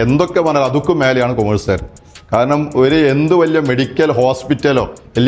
എന്തൊക്കെ പറഞ്ഞാൽ അതൊക്കെ മേലെയാണ് കൊമേഴ്സുകാർ. കാരണം എന്ത് വലിയ മെഡിക്കൽ ഹോസ്പിറ്റലോ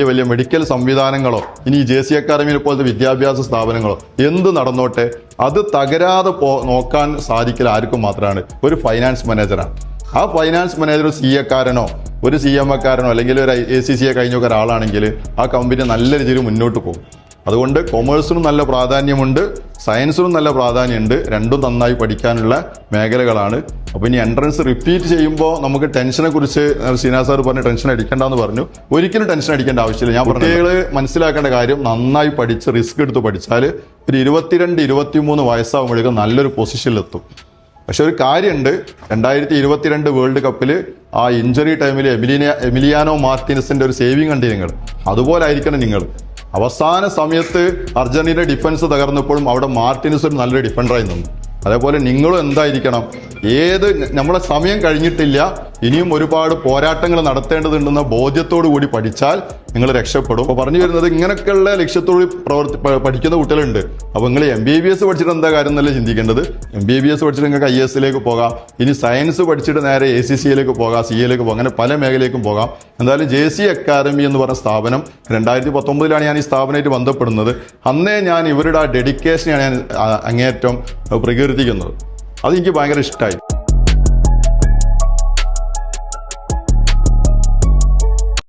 വലിയ മെഡിക്കൽ സംവിധാനങ്ങളോ ഇനി JC അക്കാദമിയെ പോലത്തെ വിദ്യാഭ്യാസ സ്ഥാപനങ്ങളോ എന്ത് നടന്നോട്ടെ അത് തകരാതെ നോക്കാൻ സാധിക്കൽ ആർക്കും മാത്രമാണ് ഒരു ഫൈനാൻസ് മാനേജറാണ്. ആ ഫൈനാൻസ് മാനേജർ CA കാരനോ ഒരു CMA കാരനോ അല്ലെങ്കിൽ ഒരു ACCA കഴിഞ്ഞ ഒരാളാണെങ്കിൽ ആ കമ്പനി നല്ല രീതിയിൽ മുന്നോട്ട് പോകും. അതുകൊണ്ട് കൊമേഴ്സിനും നല്ല പ്രാധാന്യമുണ്ട്, സയൻസിനും നല്ല പ്രാധാന്യമുണ്ട്. രണ്ടും നന്നായി പഠിക്കാനുള്ള മേഖലകളാണ്. അപ്പോൾ ഇനി എൻട്രൻസ് റിപ്പീറ്റ് ചെയ്യുമ്പോൾ നമുക്ക് ടെൻഷനെ കുറിച്ച് ശ്രീനാഥ് സാർ പറഞ്ഞ് ടെൻഷൻ അടിക്കേണ്ടെന്ന് പറഞ്ഞു. ഒരിക്കലും ടെൻഷൻ അടിക്കേണ്ട ആവശ്യമില്ല. ഞാൻ കുട്ടികൾ മനസ്സിലാക്കേണ്ട കാര്യം നന്നായി പഠിച്ച് റിസ്ക് എടുത്ത് പഠിച്ചാൽ ഒരു 22-23 വയസ്സാകുമ്പോഴേക്കും നല്ലൊരു പൊസിഷനിലെത്തും. പക്ഷെ ഒരു കാര്യമുണ്ട്, 2022 വേൾഡ് കപ്പിൽ ആ ഇഞ്ചുറി ടൈമിൽ എമിലിയാനോ മാർട്ടിനസിന്റെ ഒരു സേവിങ് കണ്ടി നിങ്ങൾ. അതുപോലെ ആയിരിക്കണം നിങ്ങൾ. അവസാന സമയത്ത് അർജന്റീന ഡിഫൻസ് തകർന്നപ്പോഴും അവിടെ മാർട്ടിനസ് ഒരു നല്ലൊരു ഡിഫൻഡറായി നിന്നു. അതേപോലെ നിങ്ങളും എന്തായിരിക്കണം, നമ്മളെ സമയം കഴിഞ്ഞിട്ടില്ല, ഇനിയും ഒരുപാട് പോരാട്ടങ്ങൾ നടത്തേണ്ടതുണ്ടെന്ന ബോധ്യത്തോടു കൂടി പഠിച്ചാൽ നിങ്ങൾ രക്ഷപ്പെടും. അപ്പോൾ പറഞ്ഞു വരുന്നത് ഇങ്ങനെയൊക്കെയുള്ള ലക്ഷ്യത്തോട് പഠിക്കുന്ന കുട്ടികളുണ്ട്. അപ്പോൾ നിങ്ങൾ MBBS പഠിച്ചിട്ട് എന്താ കാര്യം എന്നല്ല ചിന്തിക്കേണ്ടത്. MBBS പഠിച്ചിട്ട് നിങ്ങൾക്ക് IAS പോകാം. ഇനി സയൻസ് പഠിച്ചിട്ട് നേരെ ACCA പോകാം, CA പോകാം, അങ്ങനെ പല മേഖലയിലേക്കും പോകാം. എന്തായാലും JC അക്കാദമി എന്ന് പറഞ്ഞ സ്ഥാപനം 2019 ഞാൻ ഈ സ്ഥാപനമായിട്ട് ബന്ധപ്പെടുന്നത്. അന്നേ ഞാൻ ഇവരുടെ ആ ഡെഡിക്കേഷനെയാണ് ഞാൻ അങ്ങേയറ്റം പ്രകീർത്തിക്കുന്നത്. അതെനിക്ക് ഭയങ്കര ഇഷ്ടമായി.